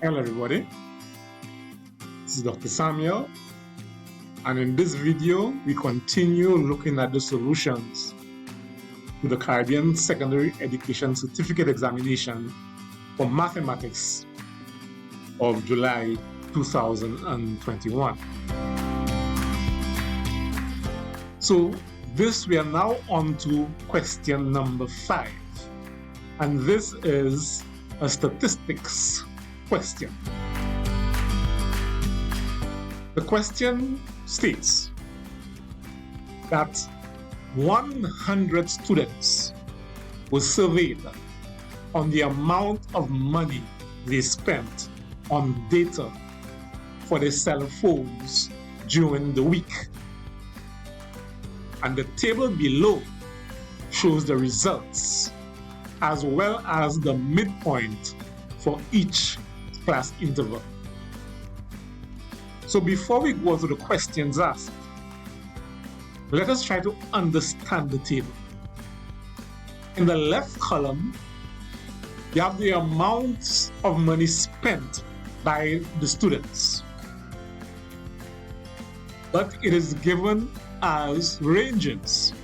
Hello everybody, this is Dr. Samuel, and in this video we continue looking at the solutions to the Caribbean Secondary Education Certificate Examination for Mathematics of July 2021. So we are now on to question number 5, and this is a statistics question. The question states that 100 students were surveyed on the amount of money they spent on data for their cell phones during the week. And the table below shows the results as well as the midpoint for each class interval. So before we go to the questions asked, let us try to understand the table. In the left column, you have the amount of money spent by the students, but it is given as ranges.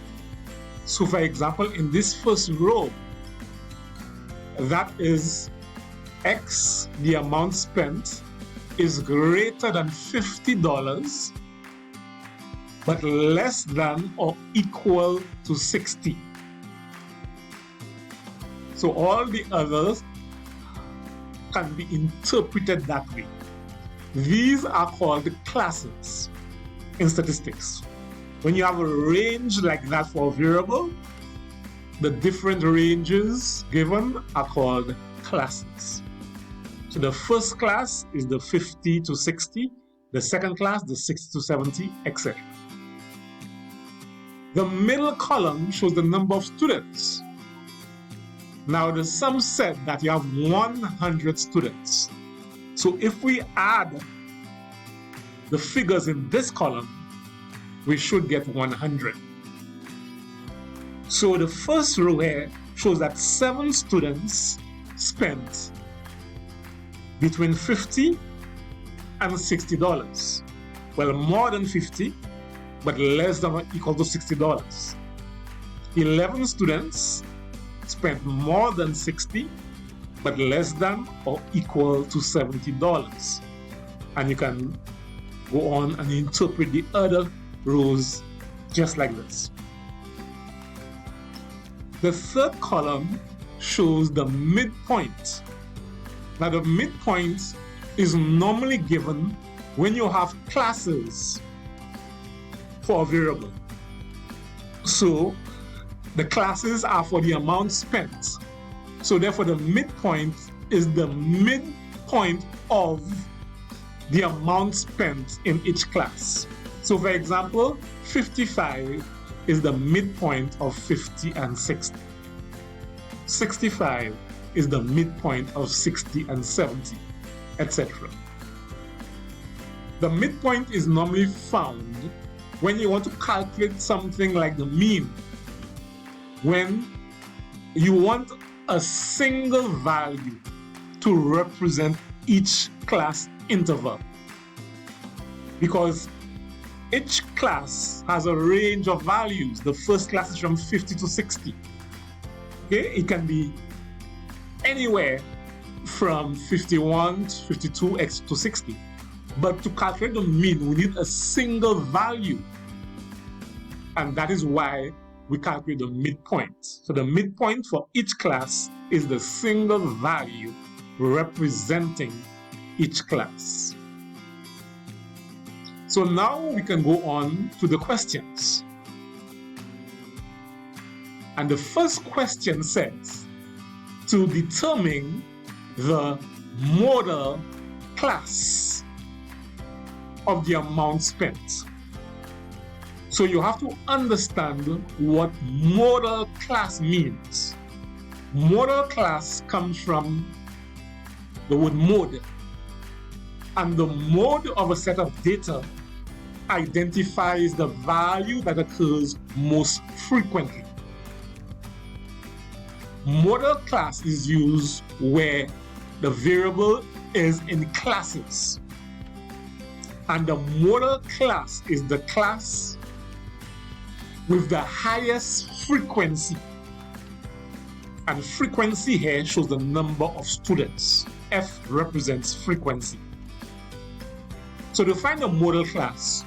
So for example, in this first row, that is X, the amount spent, is greater than $50, but less than or equal to 60. So all the others can be interpreted that way. These are called classes in statistics. When you have a range like that for a variable, the different ranges given are called classes. So the first class is the 50 to 60, the second class the 60 to 70, etc. The middle column shows the number of students. Now the sum said that you have 100 students. So if we add the figures in this column, we should get 100. So the first row here shows that 7 students spent between $50 and $60. Well, more than 50, but less than or equal to $60. 11 students spent more than 60, but less than or equal to $70. And you can go on and interpret the other rows just like this. The third column shows the midpoint. Now the midpoint is normally given when you have classes for a variable. So the classes are for the amount spent. So therefore the midpoint is the midpoint of the amount spent in each class. So for example, 55 is the midpoint of 50 and 60. 65 is the midpoint of 60 and 70, etc. The midpoint is normally found when you want to calculate something like the mean, when you want a single value to represent each class interval, because each class has a range of values. The first class is from 50 to 60. Okay, it can be anywhere from 51 to 52 x to 60. But to calculate the mean, we need a single value. And that is why we calculate the midpoint. So the midpoint for each class is the single value representing each class. So now we can go on to the questions. And the first question says, to determine the modal class of the amount spent. So you have to understand what modal class means. Modal class comes from the word mode. And the mode of a set of data identifies the value that occurs most frequently. Modal class is used where The variable is in classes. And the model class is the class with the highest frequency. And frequency here shows the number of students. F represents frequency. So to find the model class,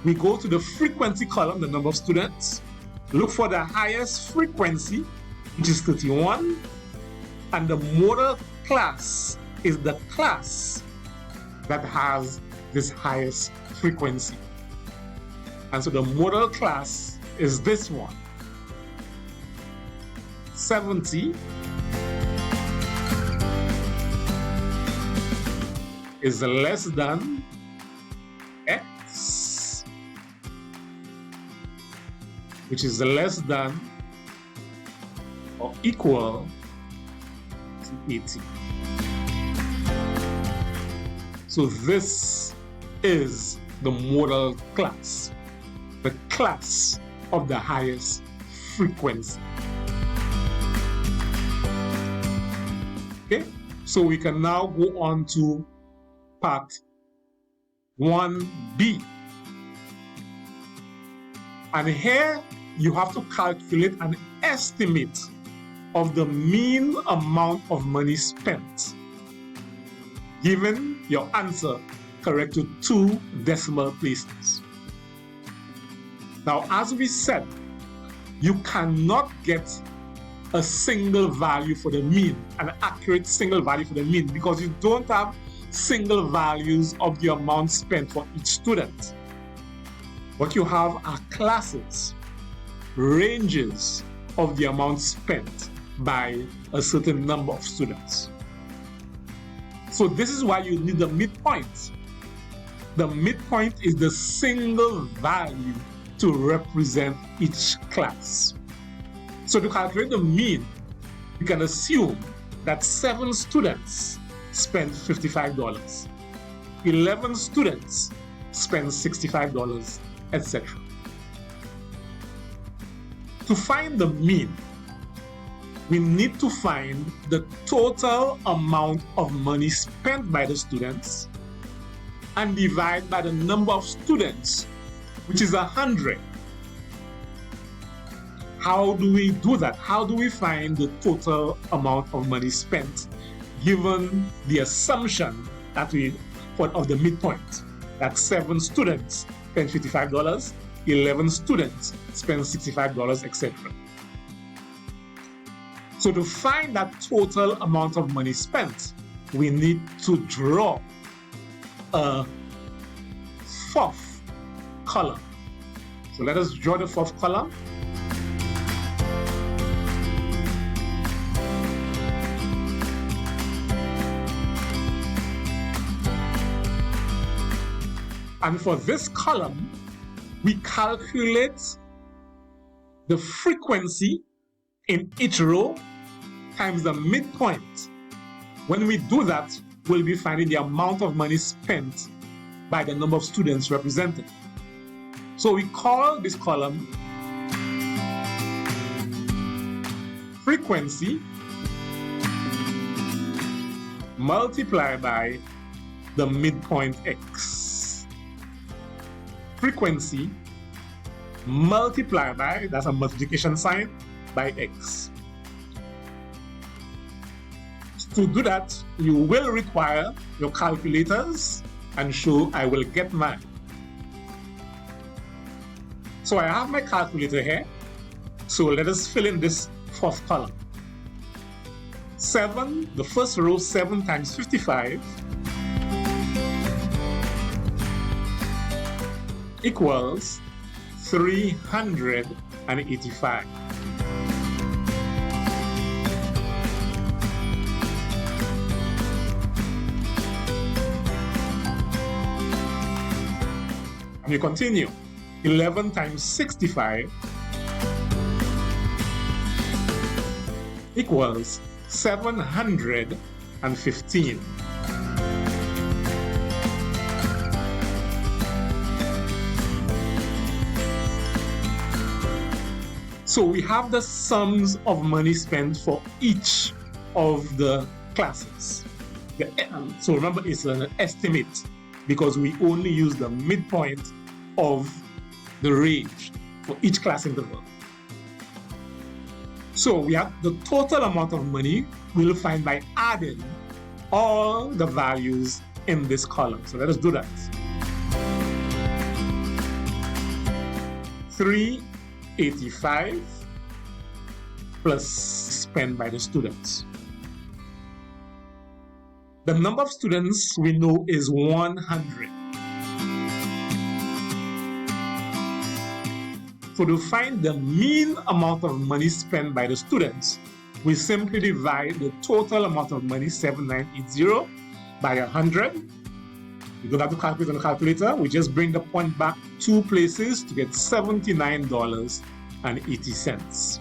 we go to the frequency column, the number of students, look for the highest frequency, which is 31, and the model class is the class that has this highest frequency. And so the model class is this one. 70 is less than X, which is less than or equal to 80. So this is the model class, the class of the highest frequency. Okay, so we can now go on to part 1B. And here you have to calculate an estimate of the mean amount of money spent, given your answer correct to 2 decimal places. Now, as we said, you cannot get a single value for the mean, an accurate single value for the mean, because you don't have single values of the amount spent for each student. What you have are classes, ranges of the amount spent by a certain number of students. So this is why you need the midpoint. The midpoint is the single value to represent each class. So to calculate the mean, we can assume that 7 students spent $55, 11 students spent $65, etc. To find the mean, we need to find the total amount of money spent by the students and divide by the number of students, which is 100. How do we do that? How do we find the total amount of money spent given the assumption that of the midpoint, that 7 students spend $55, 11 students spend $65, etc. So to find that total amount of money spent, we need to draw a 4th column. So let us draw the 4th column. And for this column, we calculate the frequency in each row times the midpoint. When we do that, we'll be finding the amount of money spent by the number of students represented. So we call this column frequency multiplied by the midpoint X. Frequency multiplied by, that's a multiplication sign, by X. To do that, you will require your calculators, and so I will get mine. So I have my calculator here. So let us fill in this 4th column. 7, the first row, 7 times 55 equals 385. And you continue. 11 times 65 equals 715. So we have the sums of money spent for each of the classes. So remember, it's an estimate because we only use the midpoint of the range for each class interval. So we have the total amount of money we'll find by adding all the values in this column. So let us do that. $385 plus spent by the students. The number of students we know is 100. So to find the mean amount of money spent by the students, we simply divide the total amount of money, 7980, by 100. You don't have to calculate on the calculator. We just bring the point back 2 places to get $79.80.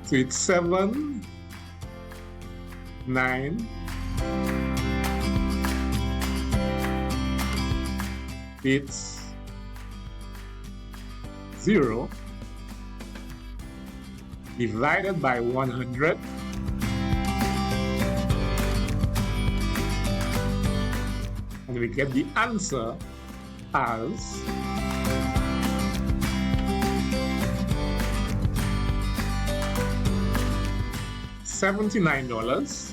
So it's 7,980 divided by 100. And we get the answer as $79.80.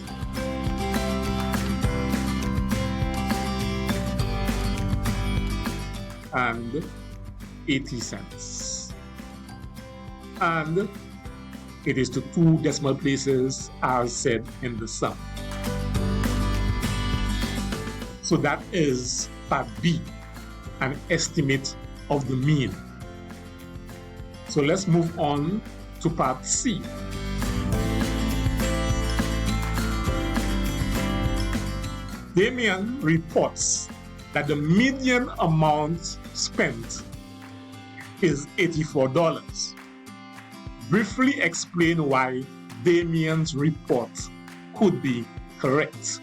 And it is to 2 decimal places as said in the sum. So that is part B, an estimate of the mean. So let's move on to part C. Damien reports that the median amount spent is $84. Briefly explain why Damien's report could be correct.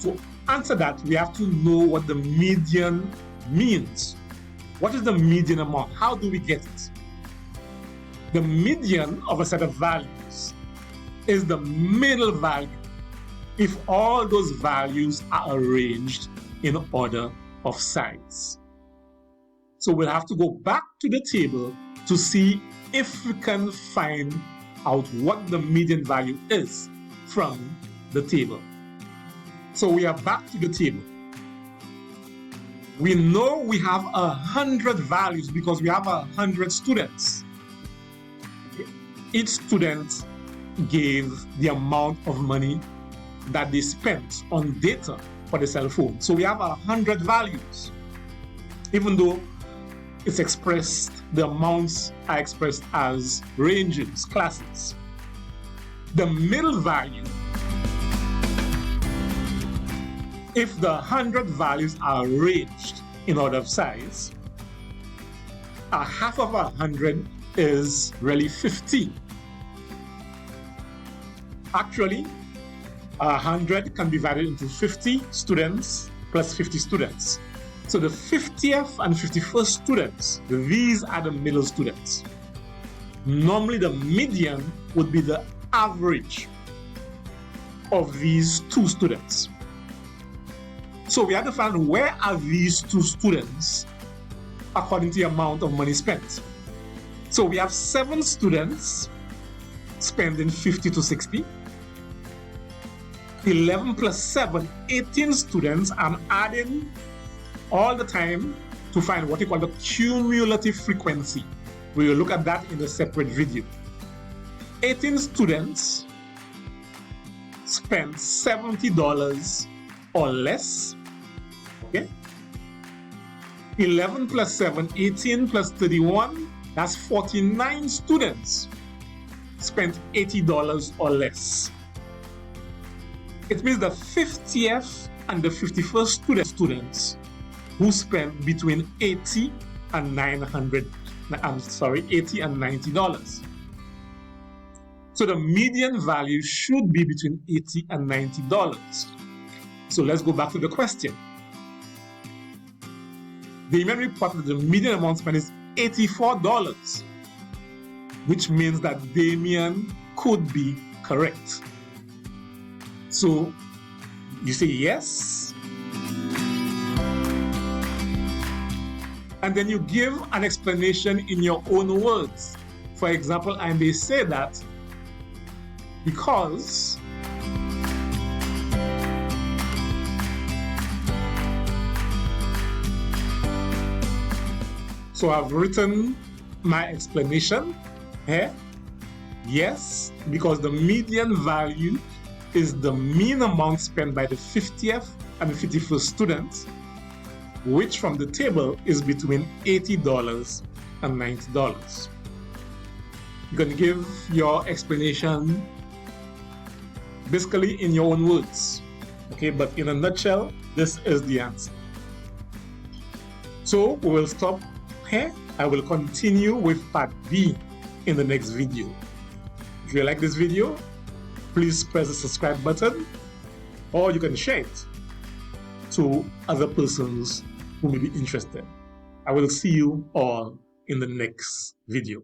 To answer that, we have to know what the median means. What is the median amount? How do we get it? The median of a set of values is the middle value if all those values are arranged in order of size. So we'll have to go back to the table to see if we can find out what the median value is from the table. So we are back to the table. We know we have 100 values because we have 100 students. Each student gave the amount of money that they spent on data for the cell phone. So we have 100 values. Even though it's expressed, the amounts are expressed as ranges, classes. The middle value, if the 100 values are arranged in order of size, a half of 100 is really 50. Actually, 100 can be divided into 50 students plus 50 students. So the 50th and 51st students, these are the middle students. Normally the median would be the average of these 2 students. So we have to find where are these 2 students according to the amount of money spent. So we have 7 students spending 50 to 60. 11 plus 7, 18 students. I'm adding all the time to find what you call the cumulative frequency. We will look at that in a separate video. 18 students spent $70 or less. Okay? 11 plus 7, 18 plus 31, that's 49 students spent $80 or less. It means the 50th and the 51st students who spent between $80 and $90. So the median value should be between $80 and $90. So let's go back to the question. Damien reported that the median amount spent is $84, which means that Damien could be correct. So you say yes, and then you give an explanation in your own words. For example, I may say that because so I've written my explanation here. Yes, because the median value is the mean amount spent by the 50th and the 51st students, which from the table is between $80 and $90. You can give your explanation basically in your own words, okay? But in a nutshell, this is the answer. So we will stop here. I will continue with part B in the next video. If you like this video, please press the subscribe button, or you can share it to other persons who may be interested. I will see you all in the next video.